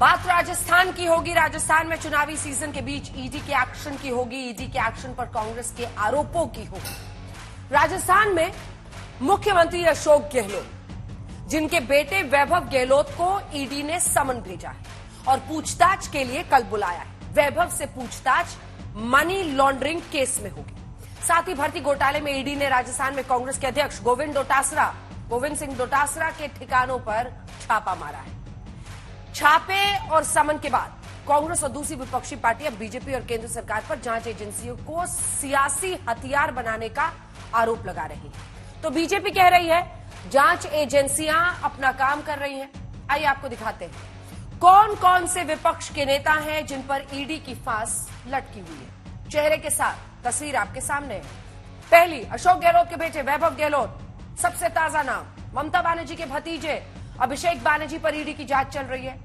बात राजस्थान की होगी। राजस्थान में चुनावी सीजन के बीच ईडी के एक्शन की होगी। ईडी के एक्शन पर कांग्रेस के आरोपों की होगी। राजस्थान में मुख्यमंत्री अशोक गहलोत, जिनके बेटे वैभव गहलोत को ईडी ने समन भेजा है और पूछताछ के लिए कल बुलाया है। वैभव से पूछताछ मनी लॉन्ड्रिंग केस में होगी। साथ ही भर्ती घोटाले में ईडी ने राजस्थान में कांग्रेस के अध्यक्ष गोविंद सिंह डोटासरा के ठिकानों पर छापा मारा है। छापे और समन के बाद कांग्रेस और दूसरी विपक्षी पार्टियां बीजेपी और केंद्र सरकार पर जांच एजेंसियों को सियासी हथियार बनाने का आरोप लगा रही है। तो बीजेपी कह रही है जांच एजेंसियां अपना काम कर रही हैं। आइए आपको दिखाते हैं कौन कौन से विपक्ष के नेता हैं जिन पर ईडी की फांस लटकी हुई है। चेहरे के साथ तस्वीर आपके सामने है। पहली, अशोक गहलोत के बेटे वैभव गहलोत, सबसे ताजा नाम। ममता बनर्जी के भतीजे अभिषेक बनर्जी पर ईडी की जांच चल रही है।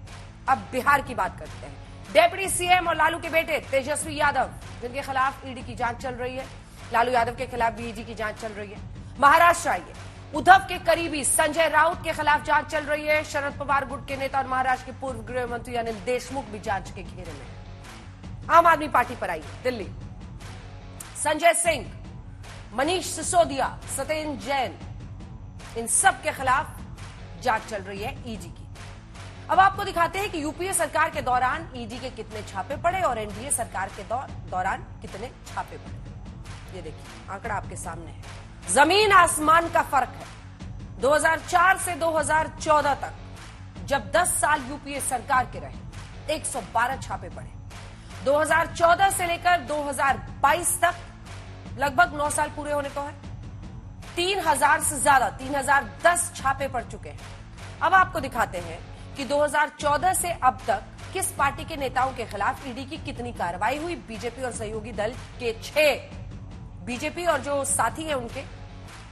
अब बिहार की बात करते हैं। डेप्यूटी सीएम और लालू के बेटे तेजस्वी यादव, जिनके खिलाफ ईडी की जांच चल रही है। लालू यादव के खिलाफ भी ईडी की जांच चल रही है। महाराष्ट्र आइए, उद्धव के करीबी संजय राउत के खिलाफ जांच चल रही है। शरद पवार गुट के नेता और महाराष्ट्र के पूर्व गृह मंत्री अनिल देशमुख भी जांच के घेरे में है। आम आदमी पार्टी पर आइए, दिल्ली, संजय सिंह, मनीष सिसोदिया, सत्येंद्र जैन, इन सब के खिलाफ जांच चल रही है ईडी की। अब आपको दिखाते हैं कि यूपीए सरकार के दौरान ईडी के कितने छापे पड़े और एनडीए सरकार के दौरान कितने छापे पड़े। ये देखिए, आंकड़ा आपके सामने है। जमीन आसमान का फर्क है। 2004 से 2014 तक, जब 10 साल यूपीए सरकार के रहे, 112 छापे पड़े। 2014 से लेकर 2022 तक, लगभग 9 साल पूरे होने को है, 3000 से ज्यादा, 3010 छापे पड़ चुके हैं। अब आपको दिखाते हैं कि 2014 से अब तक किस पार्टी के नेताओं के खिलाफ ईडी की कितनी कार्रवाई हुई। बीजेपी और सहयोगी दल के 6, बीजेपी और जो साथी हैं उनके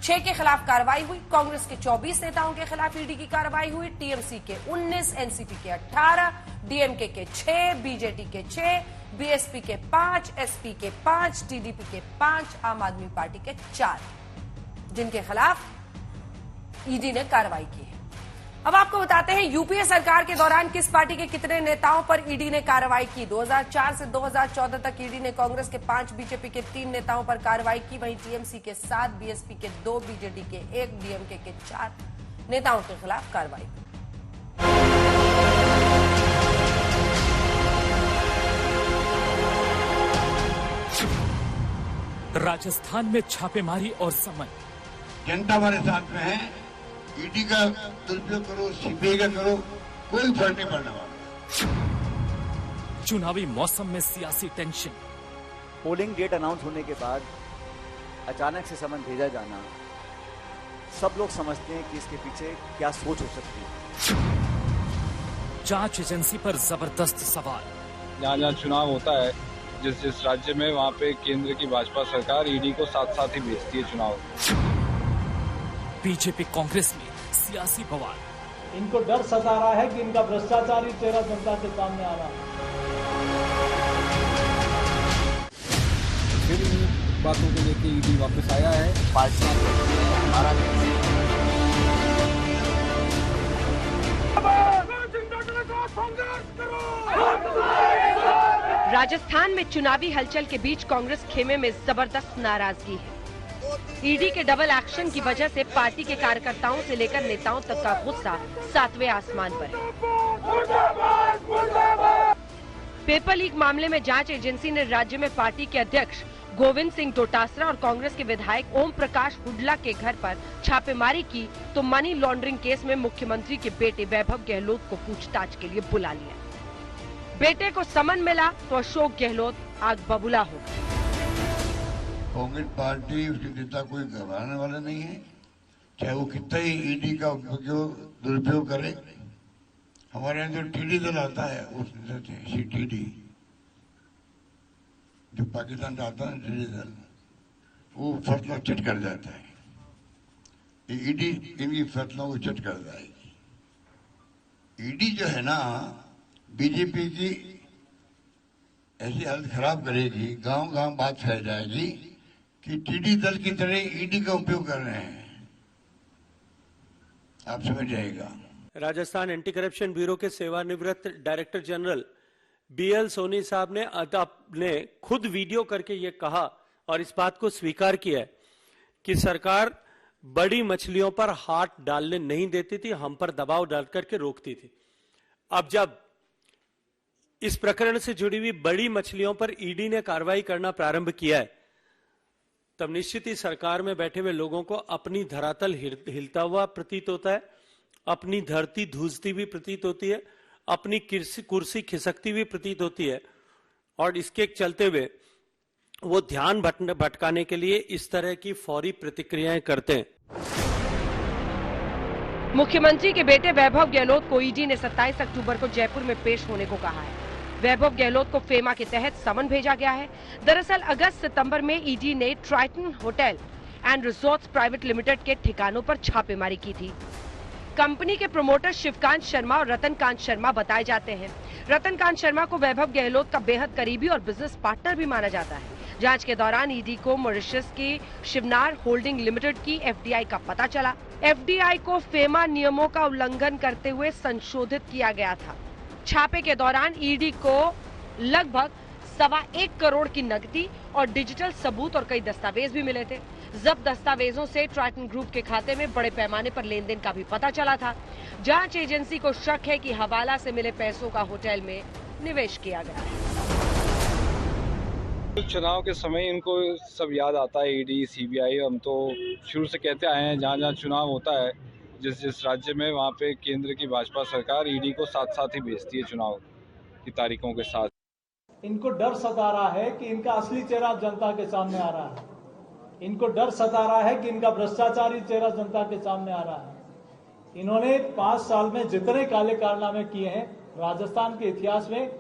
6 के खिलाफ कार्रवाई हुई। कांग्रेस के 24 नेताओं के खिलाफ ईडी की कार्रवाई हुई। टीएमसी के 19, एनसीपी के 18, डीएमके के 6, बीजेटी के 6, बीएसपी के 5, एसपी के 5, टीडीपी के 5, आम आदमी पार्टी के 4, जिनके खिलाफ ईडी ने कार्रवाई की है। अब आपको बताते हैं यूपीए सरकार के दौरान किस पार्टी के कितने नेताओं पर ईडी ने कार्रवाई की। 2004 से 2014 तक ईडी ने कांग्रेस के 5, बीजेपी के 3 नेताओं पर कार्रवाई की। वहीं टीएमसी के 7, बीएसपी के 2, बीजेडी के 1, डीएमके के 4 नेताओं के खिलाफ कार्रवाई की। राजस्थान में छापेमारी और समन। जनता हमारे साथ में है। ईडी का दुरुपयोग करो, सीबीआई का करो, कोई फर्क नहीं पड़ने वाला। चुनावी मौसम में सियासी टेंशन। पोलिंग डेट अनाउंस होने के बाद अचानक से समन भेजा जाना, सब लोग समझते हैं कि इसके पीछे क्या सोच हो सकती है। जांच एजेंसी पर जबरदस्त सवाल। जहाँ जहाँ चुनाव होता है, जिस राज्य में, वहाँ पे केंद्र की भाजपा सरकार ईडी को साथ साथ ही भेजती है चुनाव। बीजेपी कांग्रेस में सियासी बवाल। इनको डर सता रहा है कि इनका भ्रष्टाचारी चेहरा जनता के सामने आ रहा है। फिर इन बातों को लेकर ईडी वापस आया है। पार्टियां राजस्थान में चुनावी हलचल के बीच कांग्रेस खेमे में जबरदस्त नाराजगी है। ईडी के डबल एक्शन की वजह से पार्टी के कार्यकर्ताओं से लेकर नेताओं तक का गुस्सा 7वें आसमान पर है। पेपर लीक मामले में जांच एजेंसी ने राज्य में पार्टी के अध्यक्ष गोविंद सिंह डोटासरा और कांग्रेस के विधायक ओम प्रकाश हुड्डा के घर पर छापेमारी की, तो मनी लॉन्ड्रिंग केस में मुख्यमंत्री के बेटे वैभव गहलोत को पूछताछ के लिए बुला लिया। बेटे को समन मिला तो अशोक गहलोत आग बबूला हो गए। कांग्रेस पार्टी, उसके नेता कोई घबराने वाला नहीं है, चाहे वो कितना ही ईडी का दुरुपयोग करे। हमारे यहाँ जो टीडी दल आता है, उस टीडी जो पाकिस्तान का आता है, टीडी दल, वो फसलों चट कर जाता है। ईडी इनकी फसलों को चट कर जाएगी। ईडी जो है ना, बीजेपी की ऐसी हालत खराब करेगी, गांव गांव बात फैल जाएगी कि टीडी दल की तरह ईडी का उपयोग कर रहे हैं। आप समझ जाएगा। राजस्थान एंटी करप्शन ब्यूरो के सेवानिवृत्त डायरेक्टर जनरल BL सोनी साहब ने खुद वीडियो करके ये कहा और इस बात को स्वीकार किया है कि सरकार बड़ी मछलियों पर हाथ डालने नहीं देती थी, हम पर दबाव डाल करके रोकती थी। अब जब इस प्रकरण से जुड़ी हुई बड़ी मछलियों पर ईडी ने कार्रवाई करना प्रारंभ किया है, तब निश्चित ही सरकार में बैठे हुए लोगों को अपनी धरातल हिलता हुआ प्रतीत होता है, अपनी धरती धूसती भी प्रतीत होती है, अपनी कुर्सी खिसकती भी प्रतीत होती है और इसके चलते हुए वो ध्यान भटकाने के लिए इस तरह की फौरी प्रतिक्रियाएं करते हैं। मुख्यमंत्री के बेटे वैभव गहलोत को ईडी ने 27 अक्टूबर को जयपुर में पेश होने को कहा है। वैभव गहलोत को फेमा के तहत समन भेजा गया है। दरअसल अगस्त-सितंबर में ईडी ने Triton hotel and resorts private limited के ठिकानों पर छापेमारी की थी। कंपनी के प्रमोटर शिवकांत शर्मा और रतनकांत शर्मा बताए जाते हैं। रतनकांत शर्मा को वैभव गहलोत का बेहद करीबी और बिजनेस पार्टनर भी माना जाता है। जांच के दौरान ईडी को मॉरिशस की शिवनार होल्डिंग लिमिटेड की FDI का पता चला। FDI को फेमा नियमों का उल्लंघन करते हुए संशोधित किया गया था। छापे के दौरान ईडी को लगभग 1.25 करोड़ की नकदी और डिजिटल सबूत और कई दस्तावेज भी मिले थे। जब्त दस्तावेजों से ट्राइटन ग्रुप के खाते में बड़े पैमाने पर लेन देन का भी पता चला था। जांच एजेंसी को शक है कि हवाला से मिले पैसों का होटल में निवेश किया गया। चुनाव के समय इनको सब याद आता है, ईडी CBI। हम तो शुरू से कहते आए हैं जहाँ जहाँ चुनाव होता है जिस राज्य में वहाँ पे केंद्र की भाजपा सरकार ईडी को साथ साथ ही भेजती है चुनाव की तारीखों के साथ। इनको डर सता रहा है कि इनका असली चेहरा जनता के सामने आ रहा है। इनको डर सता रहा है कि इनका भ्रष्टाचारी चेहरा जनता के सामने आ रहा है। इन्होंने 5 साल में जितने काले कारनामे किए हैं राजस्थान के इतिहास में,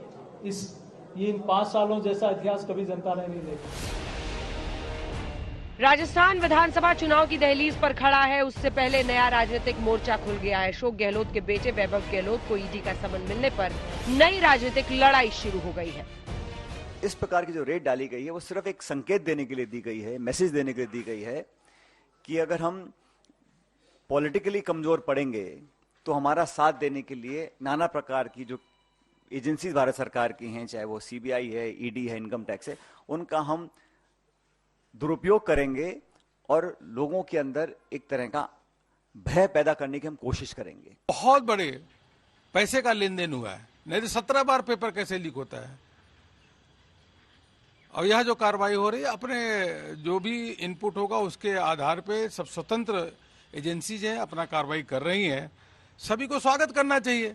इन 5 सालों जैसा इतिहास कभी जनता ने नहीं देखा। राजस्थान विधानसभा चुनाव की दहलीज पर खड़ा है, उससे पहले नया राजनीतिक मोर्चा खुल गया है। अशोक गहलोत के बेटे वैभव गहलोत को ईडी का समन मिलने पर नई राजनीतिक लड़ाई शुरू हो गई है। इस प्रकार की जो रेड डाली गई है वो सिर्फ एक संकेत देने के लिए दी गई है, मैसेज देने के लिए दी गई है कि अगर हम पॉलिटिकली कमजोर पड़ेंगे तो हमारा साथ देने के लिए नाना प्रकार की जो एजेंसीज भारत सरकार की हैं, चाहे वो CBI है, ED है, इनकम टैक्स है, उनका हम दुरुपयोग करेंगे और लोगों के अंदर एक तरह का भय पैदा करने की हम कोशिश करेंगे। बहुत बड़े पैसे का लेन देन हुआ है, नहीं तो 17 बार पेपर कैसे लीक होता है। और यह जो कार्रवाई हो रही है अपने जो भी इनपुट होगा उसके आधार पे सब स्वतंत्र एजेंसीज हैं अपना कार्रवाई कर रही हैं। सभी को स्वागत करना चाहिए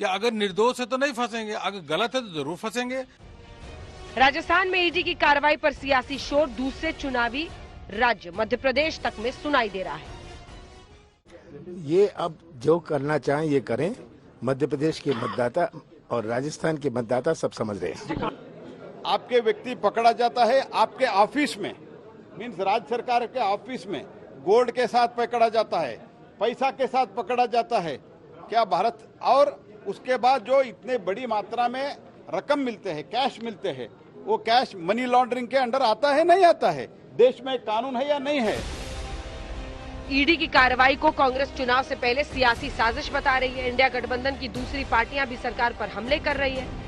कि अगर निर्दोष है तो नहीं फंसेंगे, अगर गलत है तो जरूर फंसेंगे। राजस्थान में ईडी की कार्रवाई पर सियासी शोर दूसरे चुनावी राज्य मध्य प्रदेश तक में सुनाई दे रहा है। ये अब जो करना चाहें ये करें। मध्य प्रदेश के मतदाता और राजस्थान के मतदाता सब समझ रहे हैं। आपके व्यक्ति पकड़ा जाता है आपके ऑफिस में, मीन्स राज्य सरकार के ऑफिस में गोल्ड के साथ पकड़ा जाता है, पैसा के साथ पकड़ा जाता है क्या भारत, और उसके बाद जो इतने बड़ी मात्रा में रकम मिलते हैं, कैश मिलते हैं, वो कैश मनी लॉन्ड्रिंग के अंडर आता है नहीं आता है, देश में कानून है या नहीं है। ईडी की कार्रवाई को कांग्रेस चुनाव से पहले सियासी साजिश बता रही है। इंडिया गठबंधन की दूसरी पार्टियां भी सरकार पर हमले कर रही है।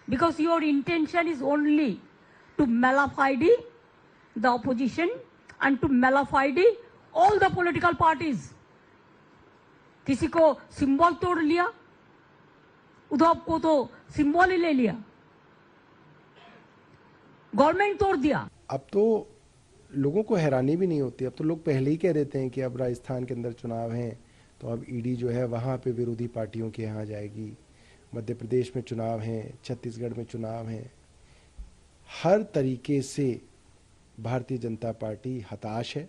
Because your intention is only to nullify the opposition and to nullify all the political parties. किसी को सिंबल तोड़ लिया, उद्धव को तो सिंबल ही ले लिया, गवर्नमेंट तोड़ दिया। अब तो लोगों को हैरानी भी नहीं होती, अब तो लोग पहले ही कह देते हैं कि अब राजस्थान के अंदर चुनाव हैं तो अब ईडी जो है वहां पे विरोधी पार्टियों के यहाँ जाएगी। मध्य प्रदेश में चुनाव हैं, छत्तीसगढ़ में चुनाव हैं। हर तरीके से भारतीय जनता पार्टी हताश है।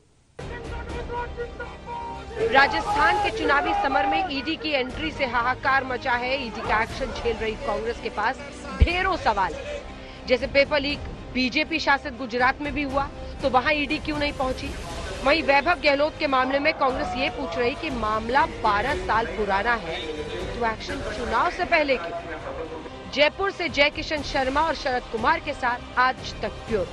राजस्थान के चुनावी समर में ईडी की एंट्री से हाहाकार मचा है। ईडी का एक्शन झेल रही कांग्रेस के पास ढेरों सवाल है। जैसे पेपर लीक बीजेपी शासित गुजरात में भी हुआ तो वहां ईडी क्यों नहीं पहुंची। वहीं वैभव गहलोत के मामले में कांग्रेस ये पूछ रही कि मामला 12 साल पुराना है तो एक्शन चुनाव से पहले क्यों। जयपुर से जय किशन शर्मा और शरद कुमार के साथ आज तक ब्यूरो।